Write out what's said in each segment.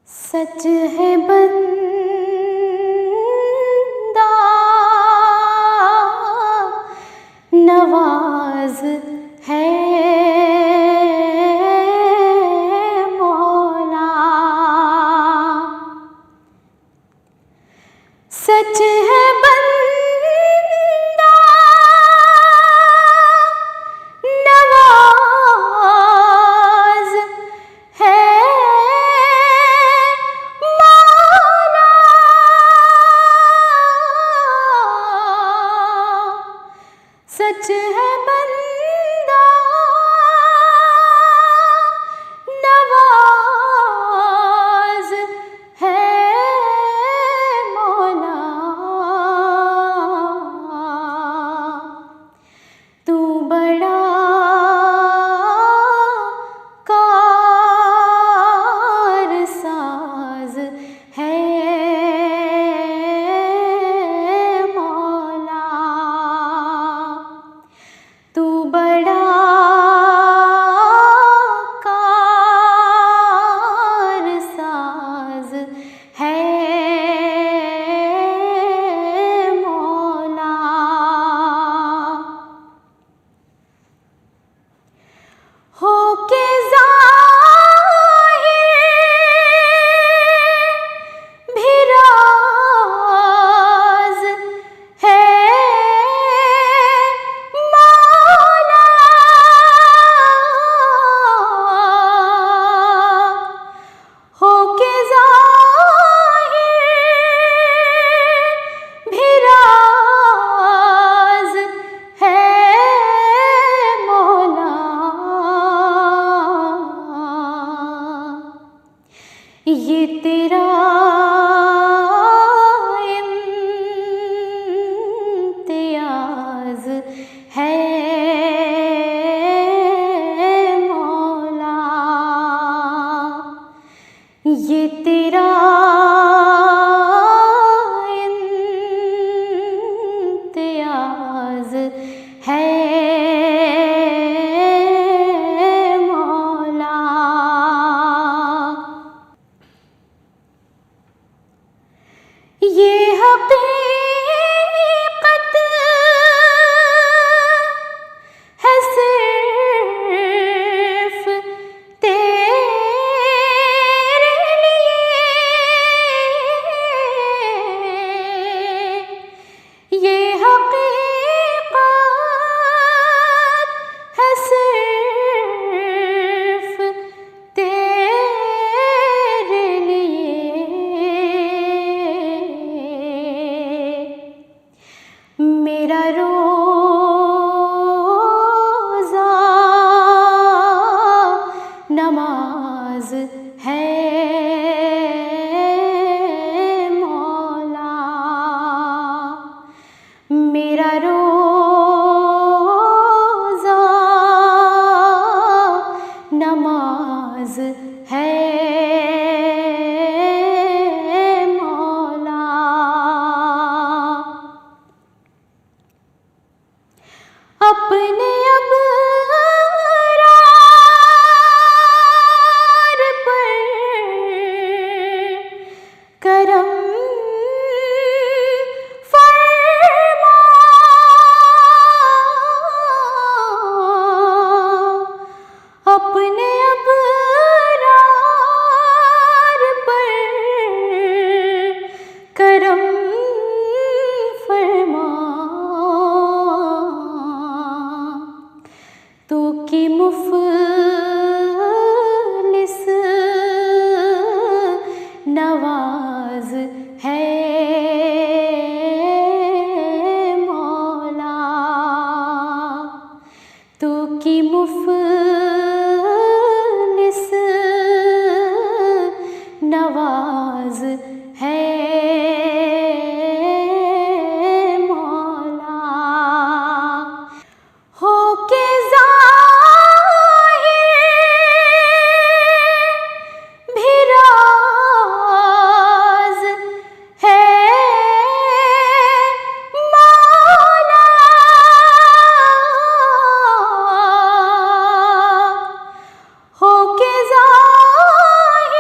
سچ ہے بندہ نواز ہے مولا، سچ ہے بندہ نواز ہے مولا، سچ ہے بندہ نواز ہے مولا، تو بڑا کارساز ہے مولا، تو بڑا کارساز ہے مولا، ہو کے ظاہر بھی راز ہے مولا، ہو کے ظاہر بھی راز ہے مولا، یہ تیرا امتیاز ہے مولا، یہ تیرا امتیاز ہے مولا، یہ حقیقت ہے صرف تیرے لیے، یہ حقیقت ہے صرف تیرے لیے، میرا روزہ نماز ہے مولا، میرا روزہ نماز ہے مولا، اپنے ابرار پر کرم فرما، اپنے ابرار پر کرم فرما، تو کی مفلس نواز ہے مولا، تو کی مفلس نواز ہے مولا، ہو کے ظاہر بھی راز ہے مولا، ہو کے ظاہر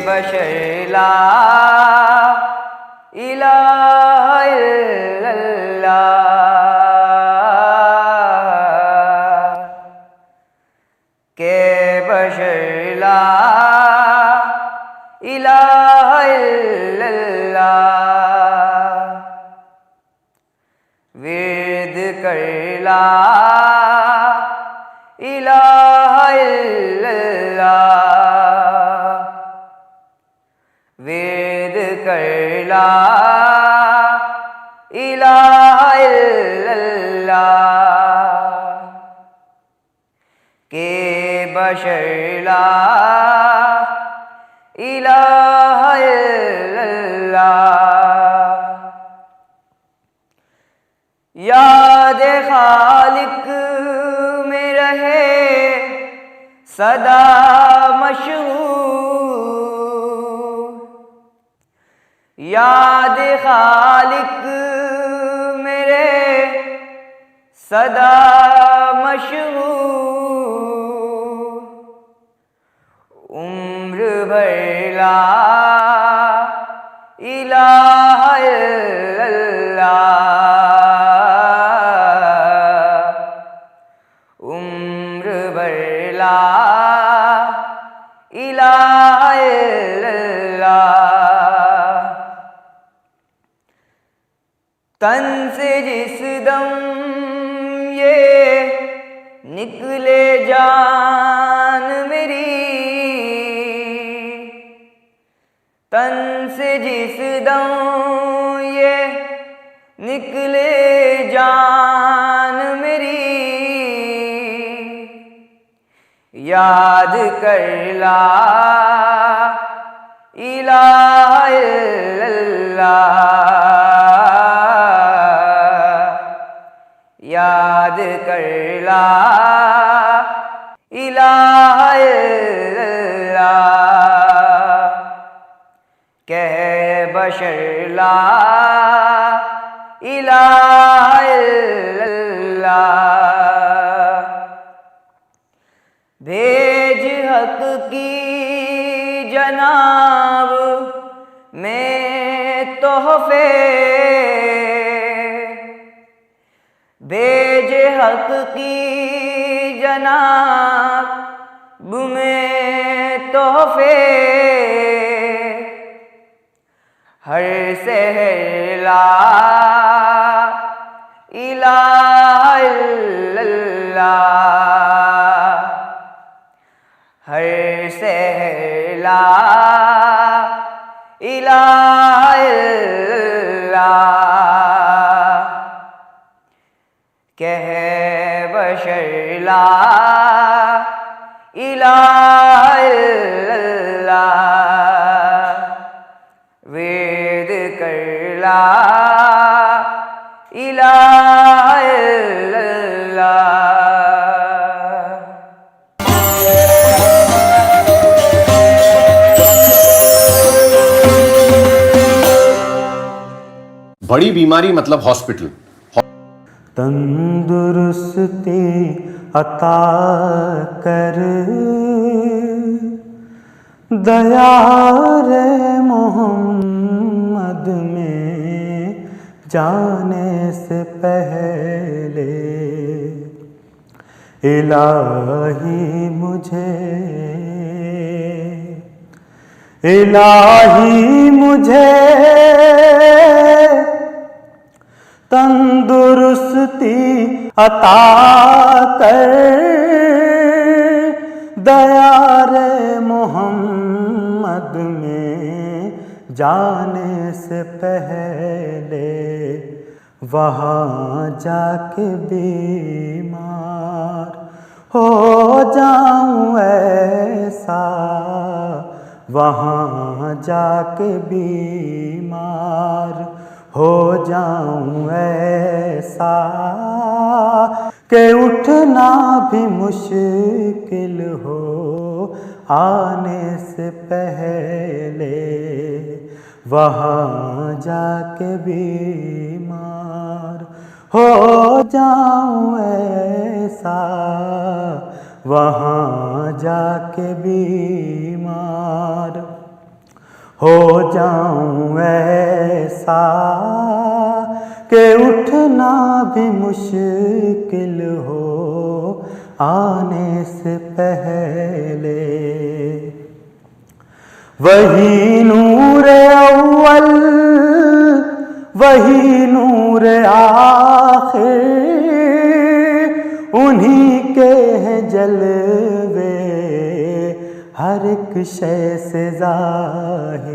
بشر لا الہ الا اللہ، کہ بشر لا الہ الا اللہ، ورد کر لا الہ الا اللہ، ورد کر لا الہ الا اللہ، کہ بشر لا الہ الا اللہ، یاد خالق میں رہے سدا مشہور، یاد خالق میرے سدا مشہور، عمر بھر لا الہ الا اللہ، عمر بھر لا الہ الا اللہ، تن سے جس دم یہ نکلے جان میری، تن سے جس دم یہ نکلے جان میری، یاد کر لا الہ الا اللہ، یاد کر لا الہ الا اللہ، کہ بشر لا الہ الا اللہ، بھیج حق کی جناب میں تحفے، بھیج حق کی جناب میں تحفے، ہر سحر لا الہ الا اللہ، ہر سحر لا الہ الا اللہ، کہ بشر لا الہ الا اللہ، ورد کر لا الہ الا اللہ۔ بڑی بیماری مطلب ہاسپٹل۔ تندرستی عطا کر دیار محمد میں جانے سے پہلے، الہی مجھے تندرستی عطا کر دیار محمد میں جانے سے پہلے، وہاں جا کے بیمار ہو جاؤں ایسا، وہاں جا کے بیمار ہو جاؤں ایسا کہ اٹھنا بھی مشکل ہو آنے سے پہلے، وہاں جا کے بیمار ہو جاؤں ایسا، وہاں جا کے بیمار ہو جاؤں ایسا کہ اٹھنا بھی مشکل ہو آنے سے پہلے، وہی نور اول وہی نور آخر، انہی کے ہیں جلوے ہر ایک شے سے ظاہر،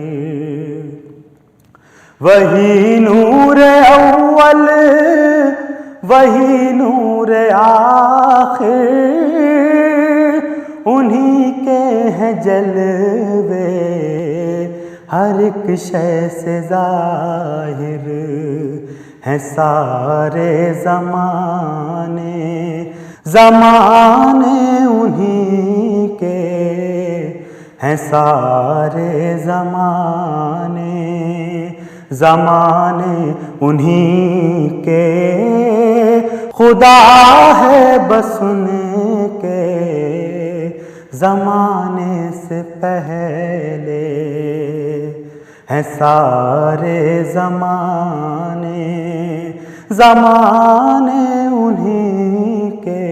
وہی نور اول وہی نور آخر، انہی کے ہیں جلوے ہر ایک شے سے ظاہر، ہیں سارے زمانے انہی کے، ہیں سارے زمانے انہی کے، خدا ہے بس ان کے زمانے سے پہلے، ہیں سارے زمانے انہی کے،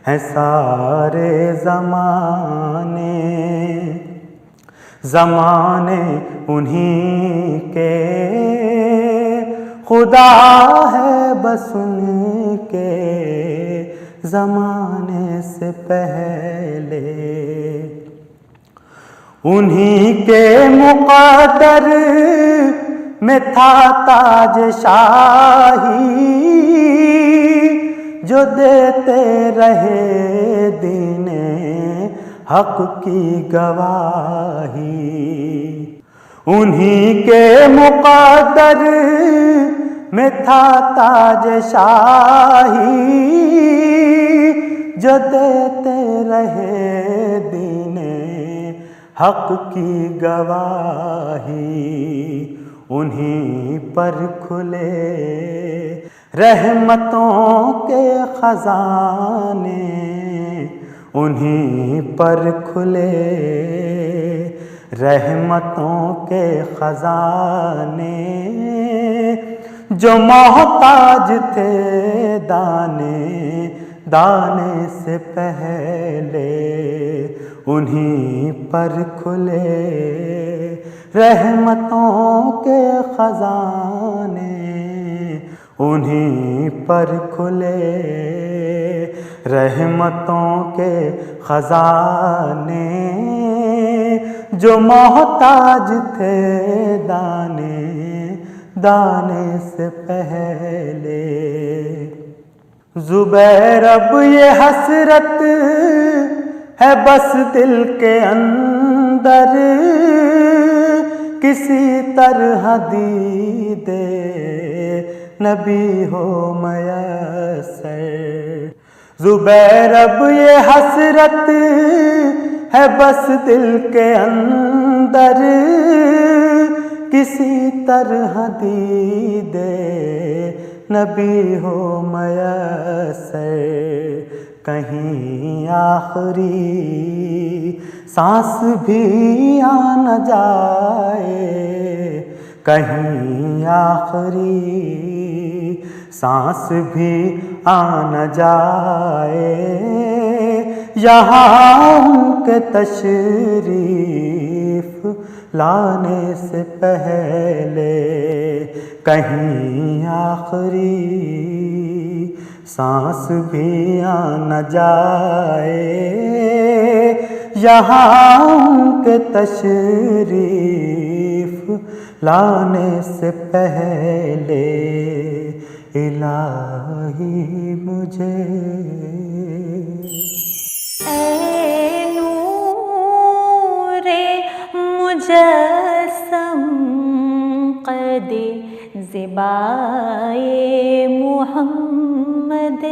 ہیں سارے زمانے انہی کے، خدا ہے بس ان کے زمانے سے پہلے، انہی کے مقدر میں تھا تاج شاہی، جو دیتے رہے دین حق کی گواہی، انہی کے مقدر میں تھا تاج شاہی، جو دیتے رہے دین حق کی گواہی، انہی پر کھلے رحمتوں کے خزانے، انہی پر کھلے رحمتوں کے خزانے، جو محتاج تھے دانے سے پہلے، انہی پر کھلے رحمتوں کے خزانے، انہی پر کھلے رحمتوں کے خزانے، جو محتاج تھے دانے سے پہلے، زبیر اب یہ حسرت ہے بس دل کے اندر، کسی طرح دید نبی ہو میسر، زبیر اب یہ حسرت ہے بس دل کے اندر، کسی طرح دید نبی ہو میسر، کہیں آخری سانس بھی آ نہ جائے، کہیں آخری سانس بھی آ نہ جائے، یہاں ان کے تشریف لانے سے پہلے، کہیں آخری سانس بھی آ نہ جائے، یہاں ان کے تشریف لانے سے پہلے، الہی مجھے اے نور مجسم قد زیبائے محمد،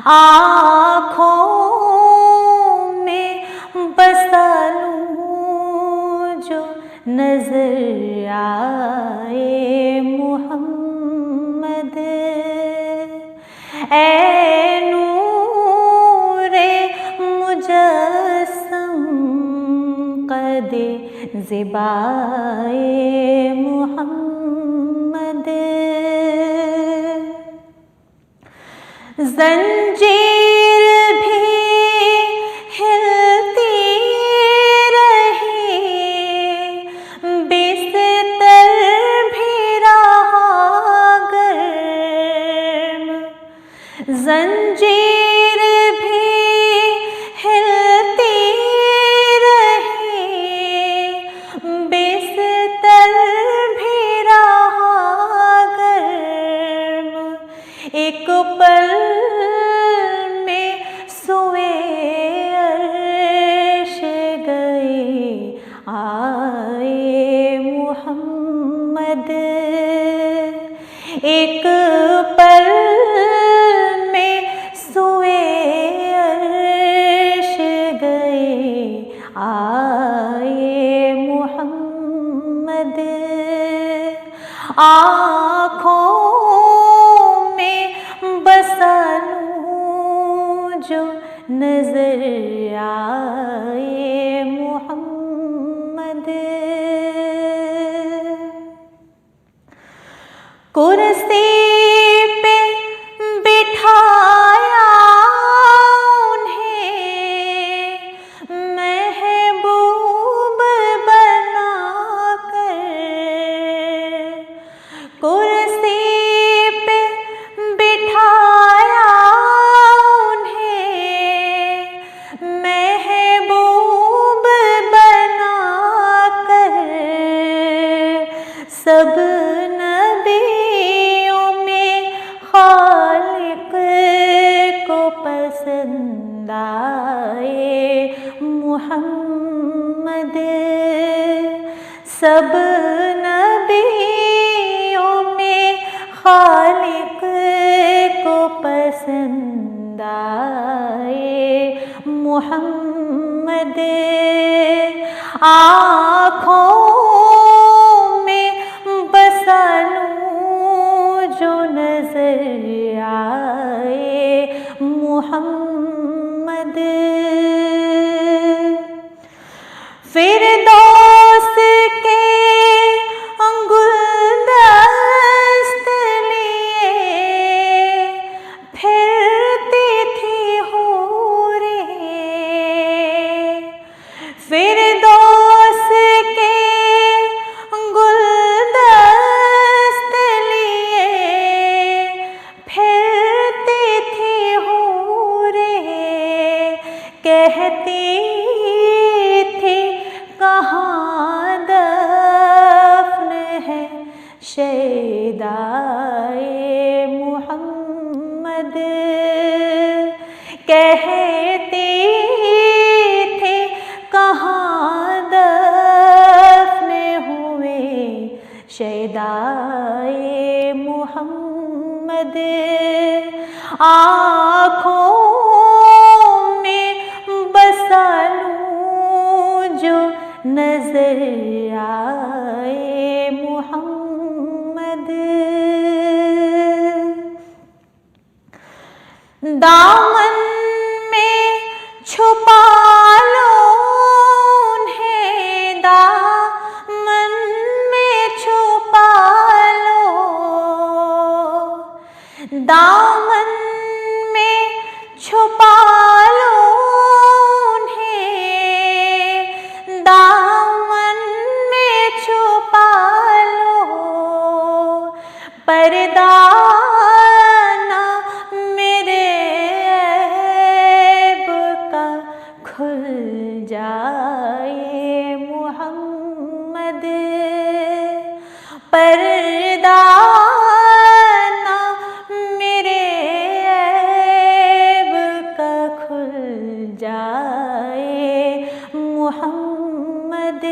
آنکھوں میں بسا لوں جو نظر آئے محمد، اے نور مجسم قد زیبائے محمد زنجیر بھی ہلتی رہی بستر بھی رہا گرم زنجیر بھی ہلتی رہی بستر بھی رہا گرم ایک پل میں سوئے عرش گئے آئے محمد ایک پل میں سوئے عرش گئے آئے محمد آنکھوں میں بسا لوں جو نظر آئے محمد کرسی پہ بٹھایا انہیں محبوب بنا کر کرسی پہ بٹھایا انہیں محبوب بنا کر سب نبیوں میں خالق کو پسند آئے محمد سب نبیوں میں خالق کو پسند آئے محمد آنکھوں میں بسا لوں جو نظر آئے محمد فردوس کے گلدست لیے پھرتی تھی حوریں فردوس کے گلدست لیے پھرتی تھی حوریں کہتی تھی کہاں دفن ہے شیدائے محمد کہتی تھی کہاں دفن ہوئے شیدائے محمد آنکھوں میں بسا لوں جو نظر آئے محمد دامن میں چھپا لو انہیں دامن میں چھپا لو دامن میں چھپا لو انہیں دامن میں چھپا لو پردہ نہ میرے عیب کا کھل جائے محمد پردہ نہ میرے عیب کا کھل جائے محمد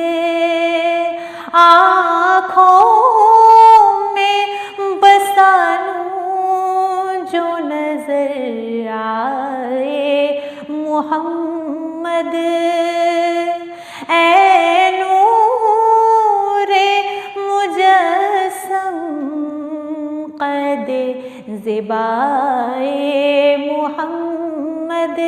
آنکھوں میں بسا لوں جو نظر آئے محمد اے نور مجسم قد زیبائے محمد